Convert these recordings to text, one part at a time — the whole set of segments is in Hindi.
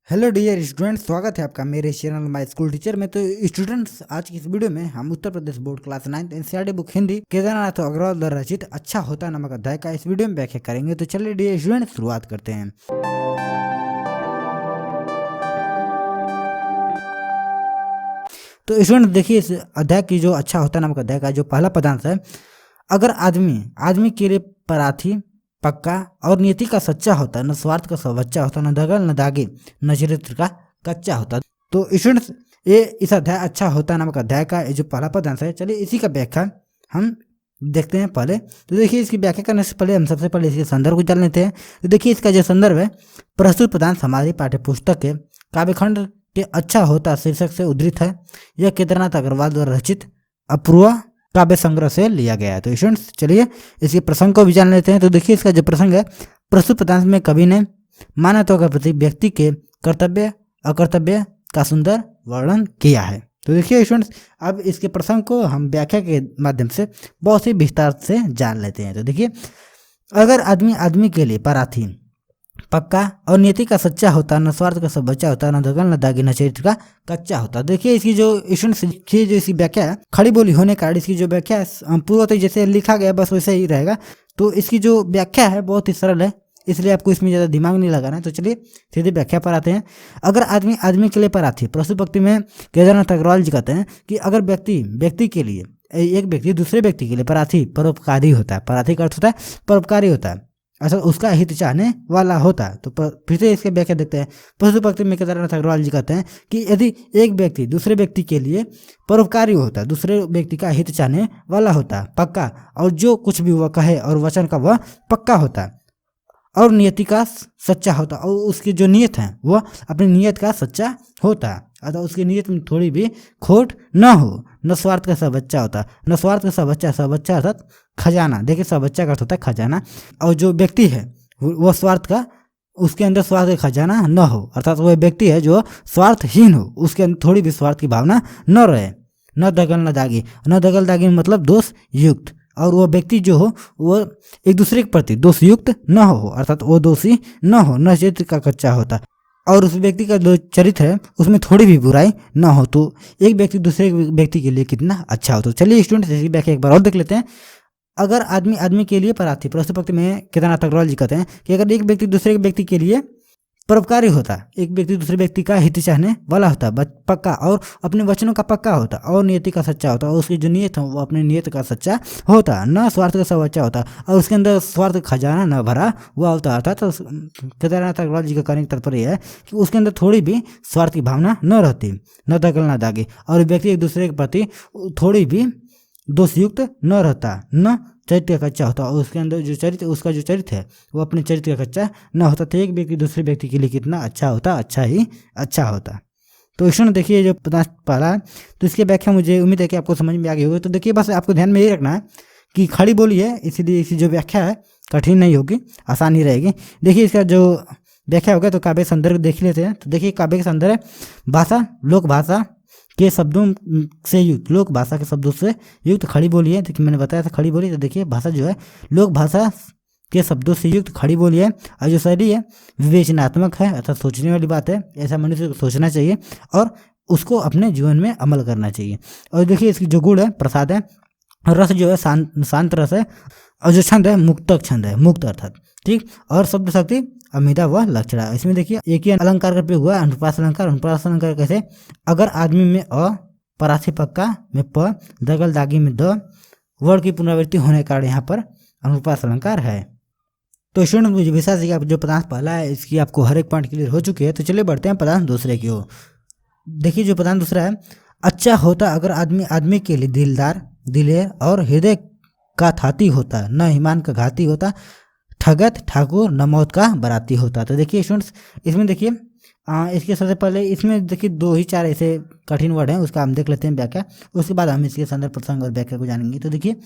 हेलो डियर स्टूडेंट्स, स्वागत है आपका मेरे चैनल माय स्कूल टीचर में। तो स्टूडेंट्स, आज की इस वीडियो में हम Uttar Pradesh board class 9 NCERT book Hindi Kedarnath Agrawal द्वारा रचित अच्छा होता नामक अध्याय का इस वीडियो में व्याख्या करेंगे। तो चलिए डियर स्टूडेंट्स, शुरुआत करते हैं। तो स्टूडेंट देखिए, इस अध्याय की जो अच्छा होता नामक अध्याय का जो पहला पदांश है, अगर आदमी के लिए पराथी पक्का और नियति का सच्चा होता, न स्वार्थ का सच्चा होता, न दगल न दागे, न चरित्र का कच्चा होता। तो स्टूडेंट्स, ये इस अध्याय अच्छा होता नामक अध्याय का जो पहला पदांश है, चलिए इसी का व्याख्या हम देखते हैं पहले। तो देखिए, इसकी व्याख्या करने से पहले हम सबसे पहले इसके संदर्भ को जान लेते हैं। तो देखिए, इसका जो संदर्भ है, प्रस्तुत पदांश हमारी पाठ्य पुस्तक के काव्यखंड के अच्छा होता शीर्षक से उद्धृत है। यह केदारनाथ अग्रवाल द्वारा रचित अपूर्व काव्य संग्रह से लिया गया है। तो स्टूडेंट्स, चलिए इसके प्रसंग को भी जान लेते हैं। तो देखिए, इसका जो प्रसंग है, प्रस्तुत पदांश में कवि ने मानवता के प्रति व्यक्ति के कर्तव्य अकर्तव्य का सुंदर वर्णन किया है। तो देखिए स्टूडेंट्स, अब इसके प्रसंग को हम व्याख्या के माध्यम से बहुत ही विस्तार से जान लेते हैं। तो देखिए, अगर आदमी के लिए पराथी पक्का और नीति का सच्चा होता, न स्वार्थ का सब बच्चा होता, न दगल न दागी, न चरित्र का कच्चा होता। देखिए, इसकी जो स्टूडेंट्स की जो इसकी व्याख्या है, खड़ी बोली होने का इसकी जो व्याख्या है, पूर्वतः जैसे लिखा गया बस वैसे ही रहेगा। तो इसकी जो व्याख्या है बहुत ही सरल है, इसलिए आपको इसमें ज़्यादा दिमाग नहीं लगाना है। तो चलिए सीधे व्याख्या पर आते हैं। अगर आदमी के लिए पराथी, प्रस्तुत पंक्ति में केदारनाथ अग्रवाल जी कहते हैं कि अगर व्यक्ति के लिए, एक व्यक्ति दूसरे व्यक्ति के लिए पराथी परोपकारी होता है। पराथी का अर्थ होता है परोपकारी होता है, असल उसका हित चाहने वाला होता है। तो फिर से इसके व्याख्या देखते हैं। प्रस्तुत पंक्ति में केदारनाथ अग्रवाल जी कहते हैं कि यदि एक व्यक्ति दूसरे व्यक्ति के लिए परोपकारी होता है, दूसरे व्यक्ति का हित चाहने वाला होता है, पक्का, और जो कुछ भी वह कहे और वचन का वह पक्का होता है, और नियति का सच्चा होता, और उसकी जो नियत है वह अपनी नियत का सच्चा होता है, अतः उसकी नियत में थोड़ी भी खोट न हो, न स्वार्थ का सब बच्चा होता। न स्वार्थ का सब बच्चा अर्थात खजाना। देखिए, सब बच्चा का अर्थ होता है खजाना, और जो व्यक्ति है वह स्वार्थ का, उसके अंदर स्वार्थ का खजाना न हो, अर्थात वह व्यक्ति है जो स्वार्थहीन हो, उसके अंदर थोड़ी भी स्वार्थ की भावना न रहे। न दगल न दागी, न दगल दागी मतलब दोष युक्त, और वह व्यक्ति जो हो वह एक दूसरे के प्रति दोष युक्त न हो, अर्थात वो दोषी न हो, न चरित्र का कच्चा होता, और उस व्यक्ति का जो चरित्र है उसमें थोड़ी भी बुराई न हो। तो एक व्यक्ति दूसरे व्यक्ति के लिए कितना अच्छा हो। तो चलिए स्टूडेंट्स, इसकी व्याख्या एक बार और देख लेते हैं। अगर आदमी के लिए पराथी, प्रस्तुत पंक्ति में केदारनाथ अग्रवाल जी कहते हैं कि अगर एक व्यक्ति दूसरे व्यक्ति के लिए परोपकारी होता, एक व्यक्ति दूसरे व्यक्ति का हित चाहने वाला होता, पक्का, और अपने वचनों का पक्का होता, और नियति का सच्चा होता, और उसकी जो नियत है वो अपनी नियत का सच्चा होता, न स्वार्थ का सब अच्छा होता, और उसके अंदर स्वार्थ खजाना न भरा हुआ होता। अर्थात तो केदारनाथ अग्रवाल जी का कहने का तात्पर्य है कि उसके अंदर थोड़ी भी स्वार्थ की भावना न रहती, न दगल न दागे, और व्यक्ति एक दूसरे के प्रति थोड़ी भी दोषयुक्त न रहता, न चरित्र का कच्चा होता, और उसके अंदर जो चरित्र, उसका जो चरित्र है वो अपने चरित्र का कच्चा न होता। तो एक व्यक्ति दूसरे व्यक्ति के लिए कितना अच्छा होता, अच्छा ही अच्छा होता। तो स्टूडेंट देखिए, जो पदांश पहला है, तो इसकी व्याख्या मुझे उम्मीद है कि आपको समझ में आ गई होगी। तो देखिए, बस आपको ध्यान में ये रखना है कि खड़ी बोली है, इसीलिए इसकी जो व्याख्या है कठिन नहीं होगी, आसान ही रहेगी। देखिए, इसका जो व्याख्या होगा तो काव्य संदर्भ देख लेते हैं। तो देखिए, काव्य का संदर्भ है भाषा, लोक भाषा के शब्दों से युक्त, लोक भाषा के शब्दों से युक्त खड़ी बोली है। देखिए, मैंने बताया था खड़ी बोली। तो देखिए, भाषा जो है लोक भाषा के शब्दों से युक्त खड़ी बोली है, और जो शैली है विवेचनात्मक है, अर्थात सोचने वाली बात है। ऐसा मनुष्य को सोचना चाहिए और उसको अपने जीवन में अमल करना चाहिए। और देखिए, इसकी जो गुण है प्रसाद है, और रस जो है शांत रस है, और जो छंद है मुक्तक छंद है, मुक्त अर्थात, ठीक, और शब्द शक्ति अमिता व लक्षणा। इसमें देखिए एक ही अलंकार का प्रयोग हुआ है, अनुप्रास अलंकार। अनुप्रास अलंकार कैसे, अगर आदमी में अ, पराथी पक्का में प, दगल दागी में द, वर्ड की पुनरावृत्ति होने के कारण यहाँ पर अनुप्रास अलंकार है। तो स्टूडेंट, मुझे विश्वास है कि आप जो पदांश पहला है इसकी आपको हर एक पॉइंट क्लियर हो चुकी है। तो चलिए बढ़ते हैं पदांश दूसरे की ओर। देखिए, जो पदांश दूसरा है, अच्छा होता अगर आदमी के लिए दिलदार, दिलेर और हृदय का थाती होता, न ईमान का घाती होता, ठगत ठाकुर न मौत का बराती होता। तो देखिए स्टूडेंट्स, इसमें देखिए इसके सबसे पहले इसमें देखिए 2 ही 4 ऐसे कठिन वर्ड हैं, उसका हम देख लेते हैं व्याख्या, उसके बाद हम इसके संदर्भ प्रसंग और व्याख्या को जानेंगे। तो देखिए,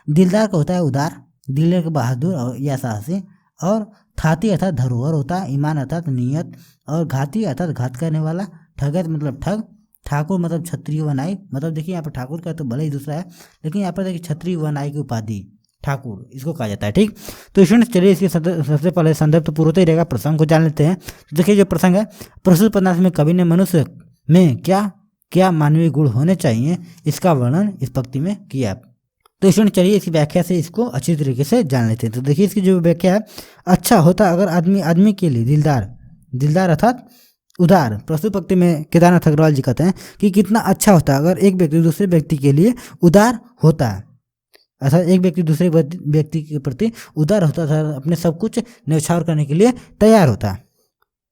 दिलदार का होता है उदार, दिलेर का बहादुर और या साहसी, और थाती अर्थात धरोहर होता है, ईमान अर्थात नियत, और घाती अर्थात घात करने वाला, ठगत मतलब ठग, ठाकुर मतलब क्षत्रिय व नायक। मतलब देखिए, यहाँ पर ठाकुर का तो भले ही दूसरा है, लेकिन यहाँ पर देखिए क्षत्रिय व नायक की उपाधि ठाकुर इसको कहा जाता है। ठीक, तो स्टूडेंट्स चलिए इसके सबसे पहले संदर्भ तो पूरा ही रहेगा, प्रसंग को जान लेते हैं। तो देखिए जो प्रसंग है, प्रस्तुत पदार्थ में कवि ने मनुष्य में क्या क्या मानवीय गुण होने चाहिए इसका वर्णन इस पंक्ति में किया। तो स्टूडेंट चलिए इसकी व्याख्या से इसको अच्छी तरीके से जान लेते हैं। तो देखिए इसकी जो व्याख्या है, अच्छा होता अगर आदमी के लिए दिलदार अर्थात उदार। प्रस्तुत पंक्ति में केदारनाथ अग्रवाल जी कहते हैं कि कितना अच्छा होता अगर एक व्यक्ति दूसरे व्यक्ति के लिए उदार होता, अर्थात एक व्यक्ति दूसरे व्यक्ति के प्रति उदार होता था, अपने सब कुछ न्यौछावर करने के लिए तैयार होता,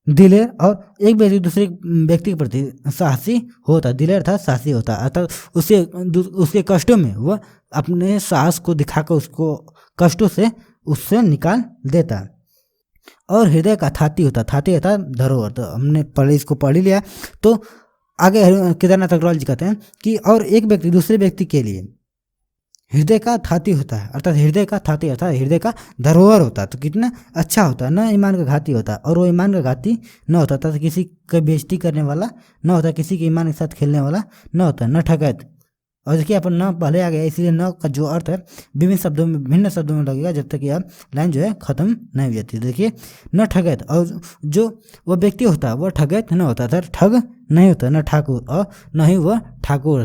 दिलेर, और एक व्यक्ति दूसरे व्यक्ति के प्रति साहसी होता, दिलेर था साहसी होता, अर्थात उसके कष्टों में वह अपने साहस को दिखाकर उसको कष्टों से उससे निकाल देता, और हृदय का थाती होता धरोहर। तो हमने इसको पढ़ लिया। तो आगे केदारनाथ अग्रवाल जी कहते हैं कि और एक व्यक्ति दूसरे व्यक्ति के लिए हृदय का थाती होता है, अर्थात हृदय का थाती अर्थात हृदय का धरोहर होता, तो कितना अच्छा होता, न ईमान का घाती होता, और वो ईमान का घाती न होता था, किसी का बेइज्जती करने वाला न होता, किसी के ईमान के साथ खेलने वाला न होता, न ठगैत। और देखिए अपन न पहले आ गया, इसलिए न का जो अर्थ है भिन्न शब्दों में लगेगा जब तक यह लाइन जो है खत्म नहीं हो जाती। देखिए न ठगैत, और जो वह व्यक्ति होता है वह ठगैत न होता था, ठग नहीं होता, न ठाकुर, और न ही वह ठाकुर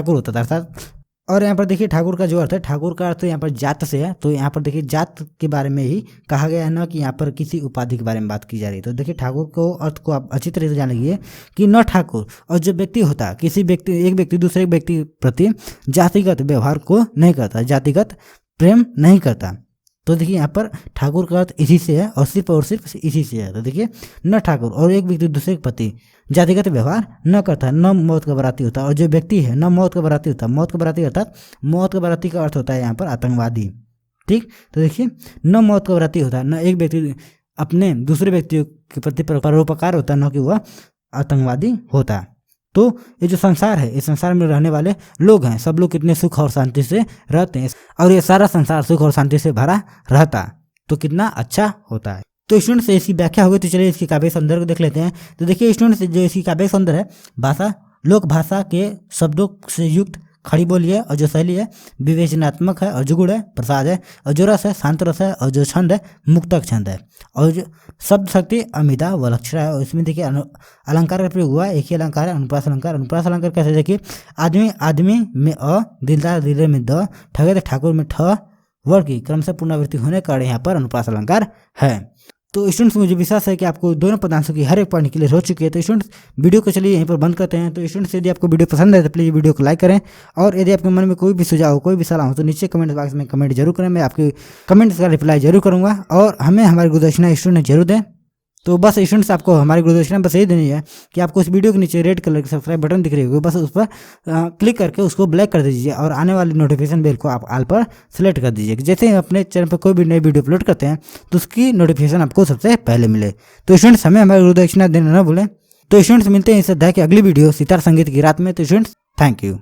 होता था, अर्थात। और यहाँ पर देखिए ठाकुर का जो अर्थ है, ठाकुर का अर्थ यहाँ पर जात से है, तो यहाँ पर देखिए जात के बारे में ही कहा गया है, ना कि यहाँ पर किसी उपाधि के बारे में बात की जा रही है। तो देखिए ठाकुर को अर्थ को आप अच्छी तरह से जान लीजिए कि न ठाकुर, और जो व्यक्ति होता एक व्यक्ति दूसरे व्यक्ति के प्रति जातिगत व्यवहार को नहीं करता, जातिगत प्रेम नहीं करता। तो देखिए यहाँ पर ठाकुर का अर्थ इसी से है, और सिर्फ इसी से है। तो देखिए न ठाकुर, और एक व्यक्ति दूसरे के प्रति जातिगत व्यवहार न करता, न मौत का बराती होता, और जो व्यक्ति है न मौत का बराती होता, मौत का बराती अर्थात मौत का बराती का अर्थ होता है यहाँ पर आतंकवादी। ठीक, तो देखिए न मौत का बराती होता, न एक व्यक्ति अपने दूसरे व्यक्ति के प्रति परोपकार होता, न कि वह आतंकवादी होता। तो ये जो संसार है, इस संसार में रहने वाले लोग हैं, सब लोग कितने सुख और शांति से रहते हैं, और ये सारा संसार सुख और शांति से भरा रहता, तो कितना अच्छा होता है। तो स्टूडेंट से इसकी व्याख्या हो गई। तो चलिए इसकी काव्य सौंदर्य को देख लेते हैं। तो देखिए स्टूडेंट से जो इसकी काव्य सौंदर्य है, भाषा लोक भाषा के शब्दों से युक्त खड़ी बोली है, और जो शैली है विवेचनात्मक है, और जो गुण है प्रसाद है, और जो रस है शांत रस है, और जो छंद है मुक्तक छंद है, और जो शब्द शक्ति अमिता व लक्षणा है। और इसमें देखिए अलंकार का प्रयोग हुआ है, एक ही अलंकार है अनुप्रास अलंकार। अनुप्रास अलंकार कैसे, देखिए आदमी में अ, दिलदार में द, ठगैत ठाकुर में ठ वर्ड की क्रमशः पुनरावृत्ति होने के कारण यहाँ पर अनुप्रास अलंकार है। तो स्टूडेंट्स मुझे विश्वास है कि आपको दोनों पदांशों की हर एक पॉइंट क्लियर हो चुकी है। तो स्टूडेंट्स वीडियो को चलिए यहीं पर बंद करते हैं। तो स्टूडेंट्स यदि आपको वीडियो पसंद है तो प्लीज़ वीडियो को लाइक करें, और यदि आपके मन में कोई भी सुझाव हो, कोई भी सलाह हो, तो नीचे कमेंट बॉक्स में कमेंट जरूर करें, मैं आपके कमेंट्स का रिप्लाई जरूर करूँगा, और हमें हमारी गुरुदक्षिणा स्टूडेंट जरूर दें। तो बस स्टूडेंट्स आपको हमारी गुरुदक्षिणा बस यही देनी है कि आपको इस वीडियो के नीचे रेड कलर की सब्सक्राइब बटन दिख रही होगी, बस उस पर क्लिक करके उसको ब्लैक कर दीजिए, और आने वाली नोटिफिकेशन बेल को आप ऑल पर सेलेक्ट कर दीजिए, जैसे ही अपने चैनल पर कोई भी नई वीडियो अपलोड करते हैं तो उसकी नोटिफिकेशन आपको सबसे पहले मिले। तो स्टूडेंट्स हमें हमारी गुरुदक्षिणा देना न भूलें। तो स्टूडेंट्स मिलते हैं इस अध्याय की अगली वीडियो सितार संगीत की रात में। तो स्टूडेंट्स थैंक यू।